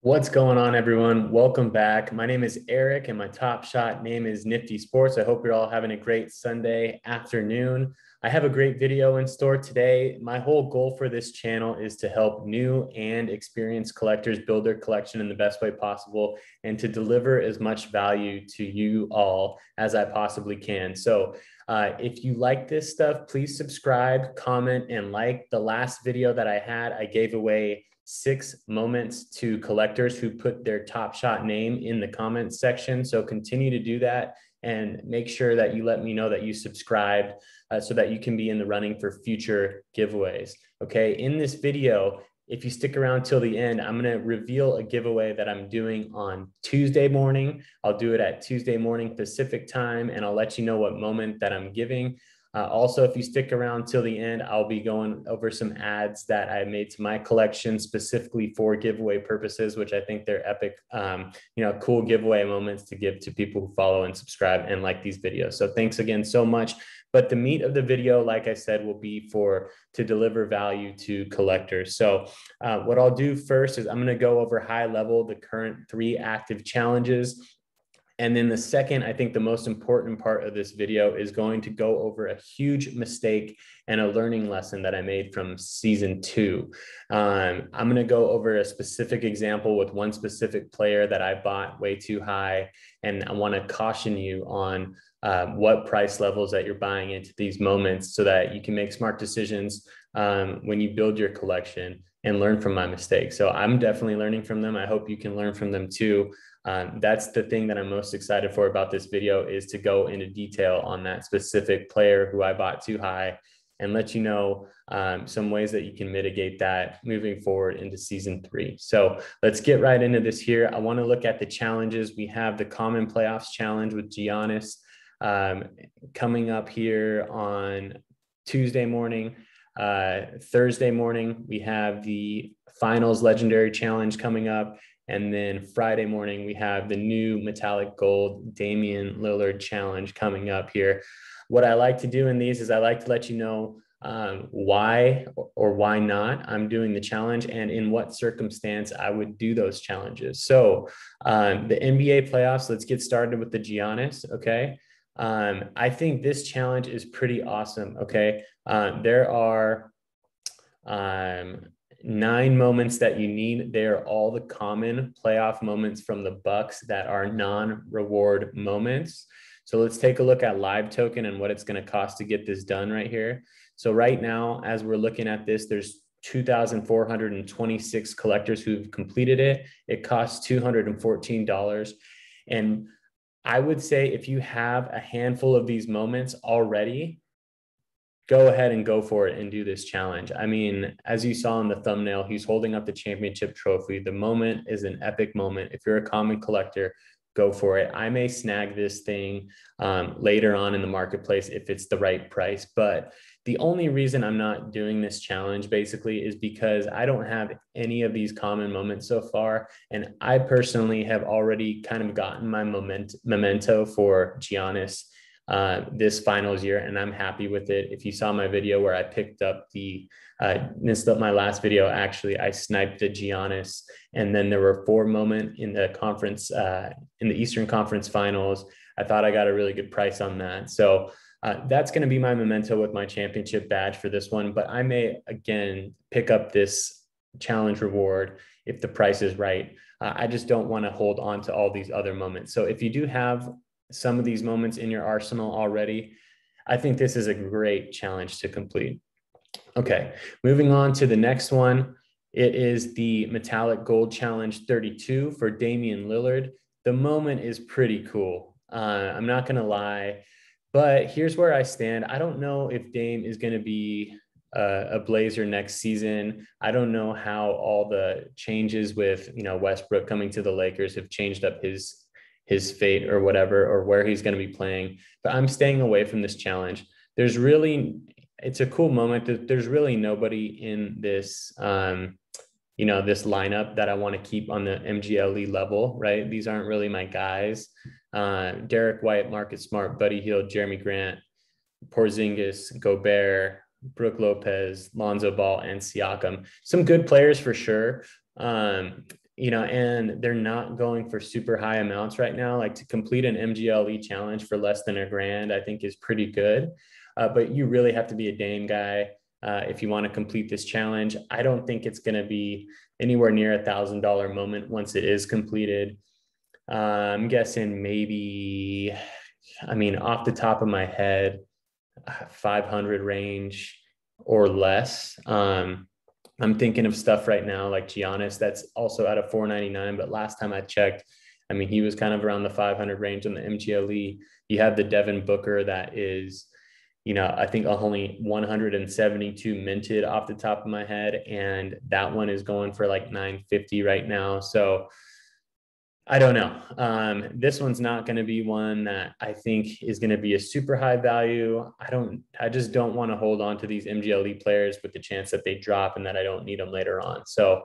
What's going on, everyone? Welcome back. My name is Eric and my Top Shot name is Nifty Sports. I hope you're all having a great Sunday afternoon. I have a great video in store today. My whole goal for this channel is to help new and experienced collectors build their collection in the best way possible and to deliver as much value to you all as I possibly can. So if you like this stuff, please subscribe, comment, and like. The last video that I had, I gave away 6 moments to collectors who put their Top Shot name in the comments section. So continue to do that and make sure that you let me know that you subscribed so that you can be in the running for future giveaways. Okay, in this video, if you stick around till the end, I'm going to reveal a giveaway that I'm doing on Tuesday morning. I'll do it at Tuesday morning Pacific time, and I'll let you know what moment that I'm giving. Also, if you stick around till the end, I'll be going over some ads that I made to my collection specifically for giveaway purposes, which I think they're epic, cool giveaway moments to give to people who follow and subscribe and like these videos. So thanks again so much. But the meat of the video, like I said, will be to deliver value to collectors. So what I'll do first is I'm going to go over high level the current 3 active challenges. And then the second, I think the most important part of this video is going to go over a huge mistake and a learning lesson that I made from season 2. I'm going to go over a specific example with one specific player that I bought way too high. And I want to caution you on what price levels that you're buying into these moments so that you can make smart decisions when you build your collection and learn from my mistakes. So I'm definitely learning from them. I hope you can learn from them too. That's the thing that I'm most excited for about this video, is to go into detail on that specific player who I bought too high and let you know some ways that you can mitigate that moving forward into season 3. So let's get right into this here. I want to look at the challenges. We have the Common Playoffs Challenge with Giannis coming up here on Tuesday morning. Thursday morning, we have the Finals Legendary Challenge coming up. And then Friday morning, we have the new metallic gold Damian Lillard challenge coming up here. What I like to do in these is I like to let you know why or why not I'm doing the challenge and in what circumstance I would do those challenges. So the NBA playoffs, let's get started with the Giannis, okay? I think this challenge is pretty awesome, okay? There are 9 moments that you need. They are all the common playoff moments from the Bucks that are non-reward moments. So let's take a look at Live Token and what it's going to cost to get this done right here. So right now, as we're looking at this, there's 2,426 collectors who've completed it. It costs $214. And I would say if you have a handful of these moments already, go ahead and go for it and do this challenge. I mean, as you saw in the thumbnail, he's holding up the championship trophy. The moment is an epic moment. If you're a common collector, go for it. I may snag this thing later on in the marketplace if it's the right price. But the only reason I'm not doing this challenge basically is because I don't have any of these common moments so far. And I personally have already kind of gotten my memento for Giannis this finals year, and I'm happy with it. If you saw my video where I picked up my last video, actually, I sniped the Giannis, and then there were 4 moments in the conference, in the Eastern Conference Finals. I thought I got a really good price on that. So that's going to be my memento with my championship badge for this one, but I may again pick up this challenge reward if the price is right. I just don't want to hold on to all these other moments. So if you do have some of these moments in your arsenal already, I think this is a great challenge to complete. Okay, moving on to the next one. It is the Metallic Gold Challenge 32 for Damian Lillard. The moment is pretty cool. I'm not going to lie, but here's where I stand. I don't know if Dame is going to be a Blazer next season. I don't know how all the changes with, Westbrook coming to the Lakers have changed up his fate or whatever, or where he's going to be playing, but I'm staying away from this challenge. It's a cool moment. There's really nobody in this, this lineup that I want to keep on the MGLE level, right? These aren't really my guys. Derek White, Marcus Smart, Buddy Hield, Jeremy Grant, Porzingis, Gobert, Brook Lopez, Lonzo Ball, and Siakam. Some good players for sure. and they're not going for super high amounts right now. Like to complete an MGLE challenge for less than $1,000, I think is pretty good. But you really have to be a Dame guy if you want to complete this challenge. I don't think it's going to be anywhere near $1,000 moment once it is completed. I'm guessing maybe, off the top of my head, 500 range or less. I'm thinking of stuff right now like Giannis, that's also out of 499. But last time I checked, he was kind of around the 500 range on the MGLE. You have the Devin Booker that is, I think only 172 minted off the top of my head. And that one is going for like 950 right now. So I don't know. This one's not going to be one that I think is going to be a super high value. I just don't want to hold on to these MGLE players with the chance that they drop and that I don't need them later on. So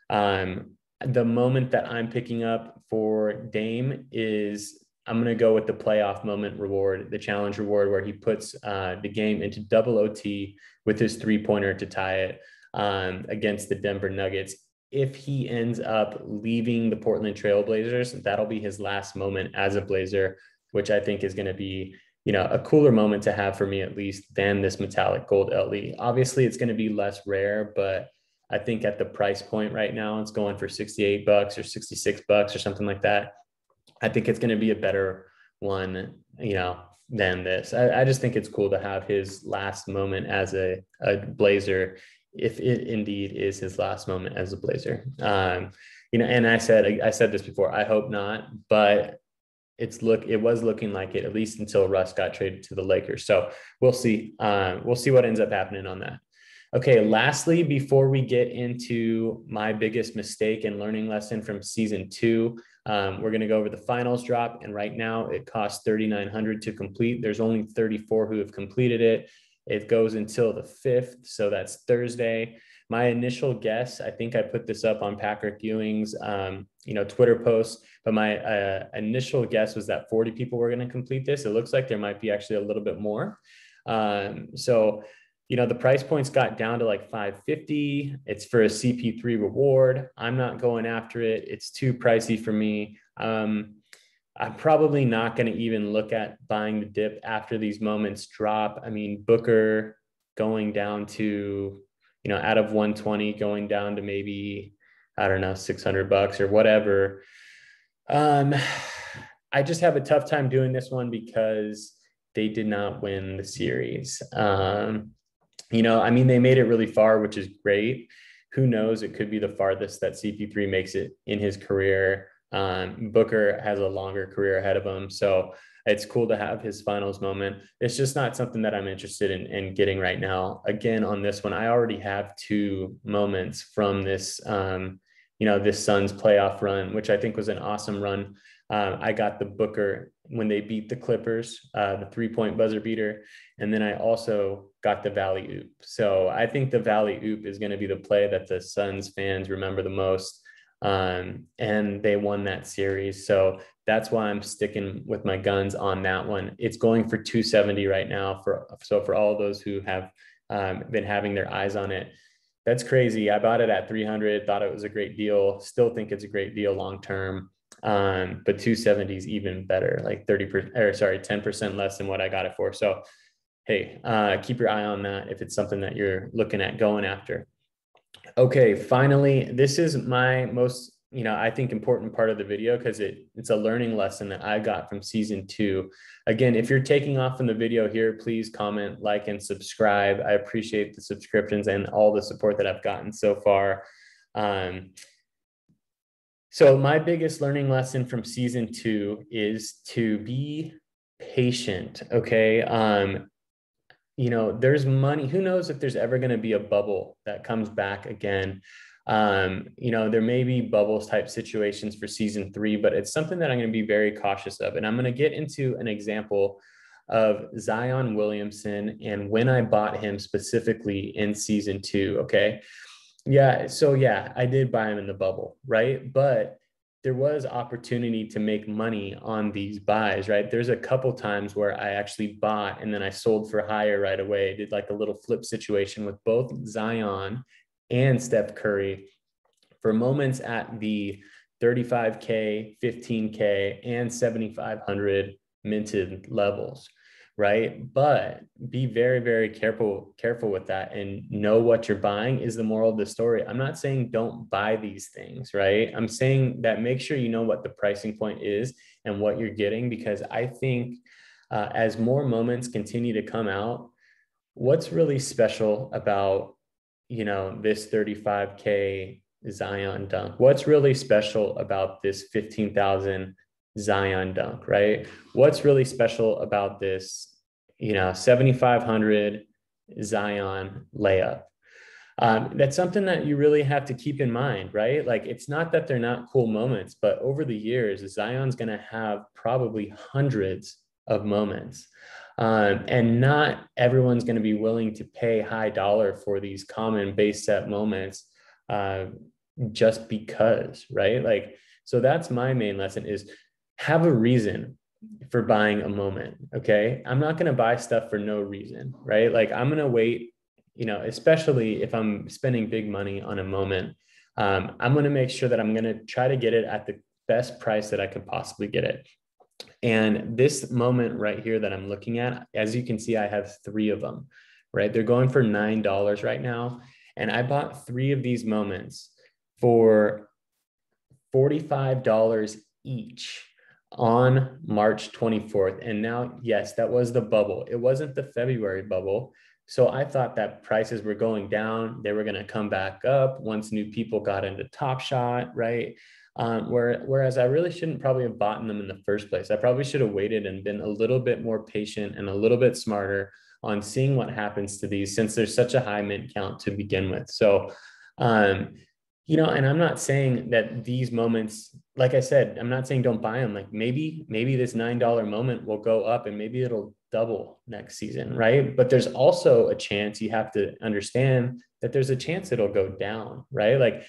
the moment that I'm picking up for Dame is I'm going to go with the playoff moment reward, the challenge reward, where he puts the game into double OT with his 3-pointer to tie it against the Denver Nuggets. If he ends up leaving the Portland Trailblazers, that'll be his last moment as a Blazer, which I think is going to be, a cooler moment to have for me, at least, than this metallic gold LE. Obviously, it's going to be less rare, but I think at the price point right now, it's going for $68 or $66 or something like that. I think it's going to be a better one, than this. I just think it's cool to have his last moment as a Blazer, if it indeed is his last moment as a Blazer. And I said this before, I hope not, but it was looking like it, at least until Russ got traded to the Lakers. So we'll see. We'll see what ends up happening on that. Okay, lastly, before we get into my biggest mistake and learning lesson from season 2, we're going to go over the finals drop. And right now it costs $3,900 to complete. There's only 34 who have completed it. It goes until the 5th. So that's Thursday. My initial guess, I think I put this up on Patrick Ewing's, Twitter post, but my initial guess was that 40 people were going to complete this. It looks like there might be actually a little bit more. The price points got down to like $550. It's for a CP3 reward. I'm not going after it. It's too pricey for me. I'm probably not going to even look at buying the dip after these moments drop. Booker going down to, out of 120, going down to maybe, I don't know, $600 or whatever. I just have a tough time doing this one because they did not win the series. They made it really far, which is great. Who knows? It could be the farthest that CP3 makes it in his career. Booker has a longer career ahead of him. So it's cool to have his finals moment. It's just not something that I'm interested in getting right now. Again, on this one, I already have 2 moments from this, this Suns playoff run, which I think was an awesome run. I got the Booker when they beat the Clippers, the 3-point buzzer beater. And then I also got the Valley Oop. So I think the Valley Oop is going to be the play that the Suns fans remember the most. And they won that series. So that's why I'm sticking with my guns on that one. It's going for 270 right now for all those who have been having their eyes on it. That's crazy. I bought it at 300, thought it was a great deal. Still think it's a great deal long-term. But 270 is even better, like 10% less than what I got it for. So, hey, keep your eye on that if it's something that you're looking at going after. Okay, finally, this is my most, I think important part of the video because it's a learning lesson that I got from season 2. Again, if you're taking off from the video here, please comment, like, and subscribe. I appreciate the subscriptions and all the support that I've gotten so far. So my biggest learning lesson from season 2 is to be patient. Okay. There's money. Who knows if there's ever going to be a bubble that comes back again. There may be bubbles type situations for season 3, but it's something that I'm going to be very cautious of. And I'm going to get into an example of Zion Williamson and when I bought him specifically in season 2. Okay. Yeah. So I did buy him in the bubble, right? But there was opportunity to make money on these buys, right? There's a couple times where I actually bought and then I sold for higher right away. I did like a little flip situation with both Zion and Steph Curry for moments at the 35K, 15K, and 7,500 minted levels, right? But be very, very careful with that and know what you're buying is the moral of the story. I'm not saying don't buy these things, right? I'm saying that make sure you know what the pricing point is and what you're getting, because I think as more moments continue to come out, what's really special about, this 35K Zion dunk? What's really special about this 15,000 Zion dunk, right? What's really special about this, 7,500 Zion layup? That's something that you really have to keep in mind, right? Like, it's not that they're not cool moments, but over the years, Zion's going to have probably hundreds of moments. And not everyone's going to be willing to pay high dollar for these common base set moments just because, right? Like, so that's my main lesson is have a reason for buying a moment. Okay. I'm not going to buy stuff for no reason, right? Like, I'm going to wait, especially if I'm spending big money on a moment. I'm going to make sure that I'm going to try to get it at the best price that I could possibly get it. And this moment right here that I'm looking at, as you can see, I have 3 of them, right? They're going for $9 right now. And I bought 3 of these moments for $45 each on March 24th. And now, yes, that was the bubble. It wasn't the February bubble. So I thought that prices were going down. They were going to come back up once new people got into Top Shot, right? Whereas I really shouldn't probably have bought them in the first place. I probably should have waited and been a little bit more patient and a little bit smarter on seeing what happens to these, since there's such a high mint count to begin with. So, and I'm not saying that these moments, like I said, I'm not saying don't buy them. Like maybe this $9 moment will go up and maybe it'll double next season, right? But there's also a chance, you have to understand that there's a chance it'll go down, right? Like,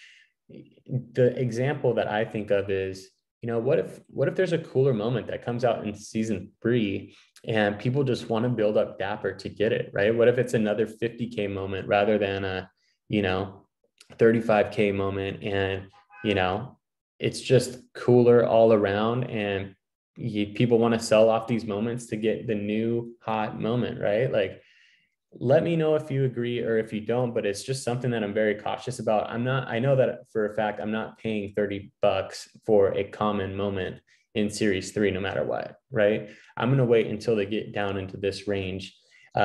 the example that I think of is, what if there's a cooler moment that comes out in season 3 and people just want to build up Dapper to get it, right? What if it's another 50K moment rather than a, 35K moment, and, it's just cooler all around, and people want to sell off these moments to get the new hot moment, right? Like, let me know if you agree or if you don't, but it's just something that I'm very cautious about. I know that for a fact, I'm not paying $30 for a common moment in series 3, no matter what, right? I'm going to wait until they get down into this range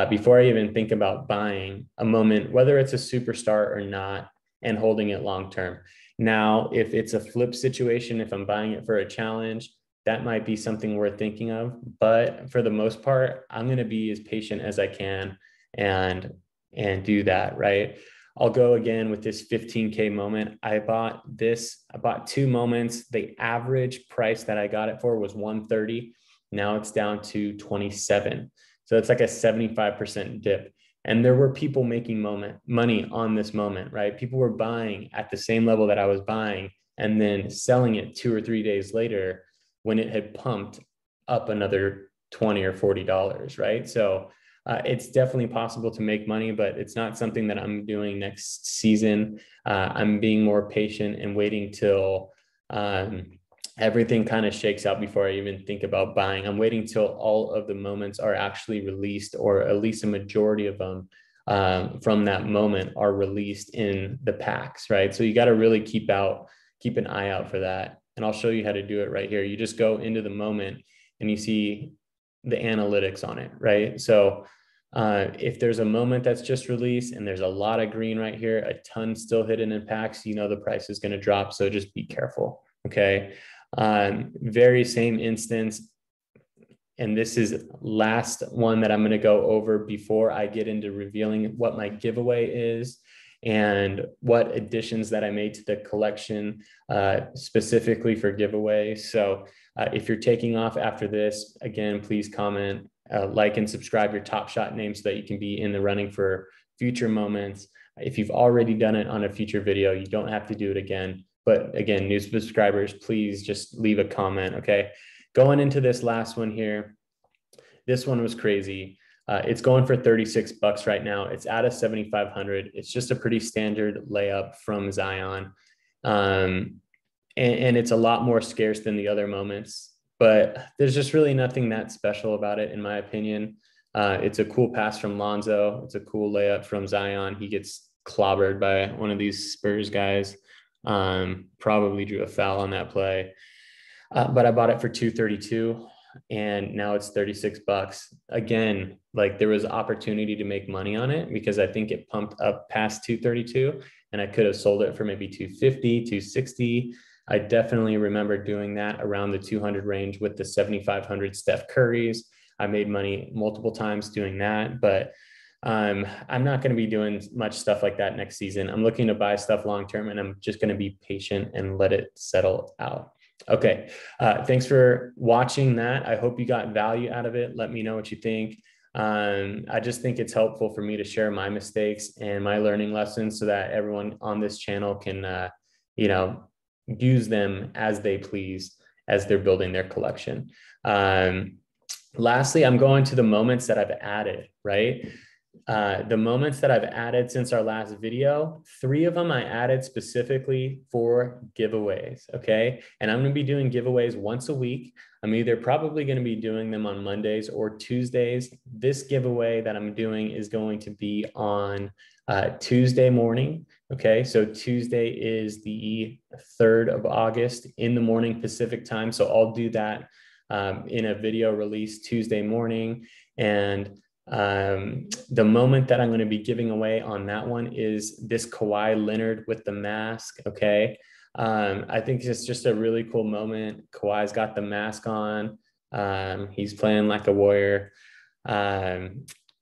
before I even think about buying a moment, whether it's a superstar or not, and holding it long-term. Now, if it's a flip situation, if I'm buying it for a challenge, that might be something worth thinking of. But for the most part, I'm going to be as patient as I can and do that, right? I'll go again with this 15K moment. I bought 2 moments. The average price that I got it for was $130. Now it's down to $27. So it's like a 75% dip. And there were people making money on this moment, right? People were buying at the same level that I was buying and then selling it 2 or 3 days later when it had pumped up another $20 or $40, right? So it's definitely possible to make money, but it's not something that I'm doing next season. I'm being more patient and waiting till everything kind of shakes out before I even think about buying. I'm waiting till all of the moments are actually released, or at least a majority of them from that moment are released in the packs, right? So you got to really keep an eye out for that. And I'll show you how to do it right here. You just go into the moment and you see the analytics on it, right? So if there's a moment that's just released and there's a lot of green right here, a ton still hidden in packs, the price is going to drop. So just be careful. Okay. Very same instance. And this is last one that I'm going to go over before I get into revealing what my giveaway is and what additions that I made to the collection specifically for giveaway. So if you're taking off after this, again, please comment, like and subscribe your Top Shot name so that you can be in the running for future moments. If you've already done it on a future video, you don't have to do it again. But again, new subscribers, please just leave a comment, okay? Going into this last one here, this one was crazy. It's going for $36 right now. It's out of 7,500. It's just a pretty standard layup from Zion. And it's a lot more scarce than the other moments, but there's just really nothing that special about it, in my opinion. It's a cool pass from Lonzo. It's a cool layup from Zion. He gets clobbered by one of these Spurs guys. Probably drew a foul on that play. But I bought it for 232 and now it's 36 bucks. Again, like there was opportunity to make money on it because I think it pumped up past 232 and I could have sold it for maybe 250, 260. I definitely remember doing that around the 200 range with the 7,500 Steph Currys. I made money multiple times doing that, but I'm not going to be doing much stuff like that next season. I'm looking to buy stuff long term and I'm just going to be patient and let it settle out. Okay. Thanks for watching that. I hope you got value out of it. Let me know what you think. I just think it's helpful for me to share my mistakes and my learning lessons so that everyone on this channel can, use them as they please as they're building their collection. Lastly, I'm going to the moments that I've added, right? The moments that I've added since our last video, 3 of them I added specifically for giveaways, okay? And I'm gonna be doing giveaways once a week. I'm either probably gonna be doing them on Mondays or Tuesdays. This giveaway that I'm doing is going to be on Tuesday morning, okay? So Tuesday is the 3rd of August in the morning Pacific time. So I'll do that in a video release Tuesday morning. And the moment that I'm going to be giving away on that one is this Kawhi Leonard with the mask. Okay. I think it's just a really cool moment. Kawhi's got the mask on. He's playing like a warrior.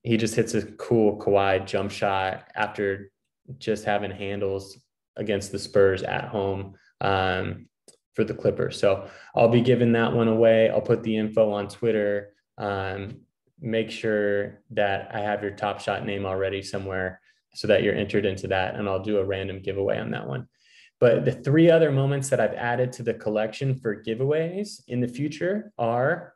He just hits a cool Kawhi jump shot after just having handles against the Spurs at home for the Clippers. So I'll be giving that one away. I'll put the info on Twitter. Make sure that I have your Top Shot name already somewhere so that you're entered into that. And I'll do a random giveaway on that one. But the 3 other moments that I've added to the collection for giveaways in the future are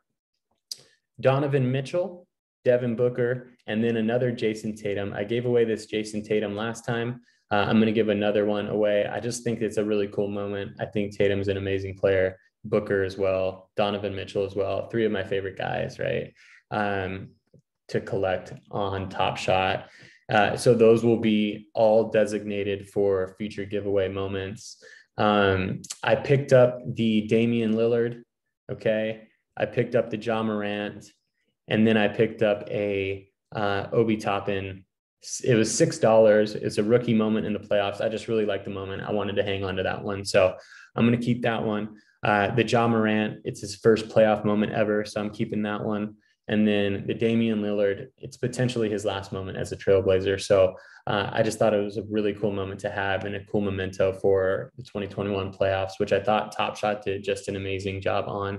Donovan Mitchell, Devin Booker, and then another Jason Tatum. I gave away this Jason Tatum last time. I'm going to give another one away. I just think it's a really cool moment. I think Tatum's an amazing player. Booker as well, Donovan Mitchell as well. 3 of my favorite guys, right? To collect on Top Shot. So those will be all designated for future giveaway moments. I picked up the Damian Lillard. Okay. I picked up the Ja Morant, and then I picked up a Obi Toppin. It was $6. It's a rookie moment in the playoffs. I just really like the moment. I wanted to hang on to that one. So I'm going to keep that one. The Ja Morant, it's his first playoff moment ever. So I'm keeping that one. And then the Damian Lillard, it's potentially his last moment as a Trailblazer. So I just thought it was a really cool moment to have and a cool memento for the 2021 playoffs, which I thought Top Shot did just an amazing job on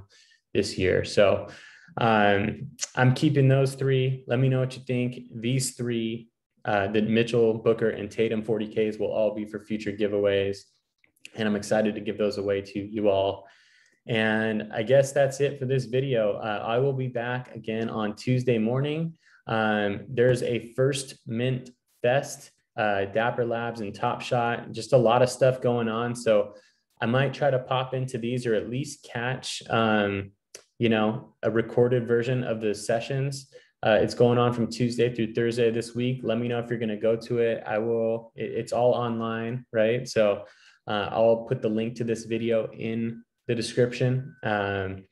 this year. So I'm keeping those 3. Let me know what you think. These 3, the Mitchell, Booker, and Tatum 40Ks will all be for future giveaways. And I'm excited to give those away to you all. And I guess that's it for this video. I will be back again on Tuesday morning. There's a First Mint Fest, Dapper Labs and Top Shot, just a lot of stuff going on. So I might try to pop into these or at least catch, a recorded version of the sessions. It's going on from Tuesday through Thursday this week. Let me know if you're going to go to it. I will. It's all online, right? So I'll put the link to this video in the description. And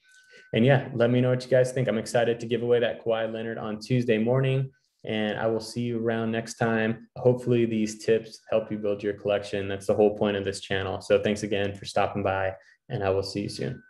yeah, let me know what you guys think. I'm excited to give away that Kawhi Leonard on Tuesday morning, and I will see you around next time. Hopefully these tips help you build your collection. That's the whole point of this channel. So thanks again for stopping by, and I will see you soon.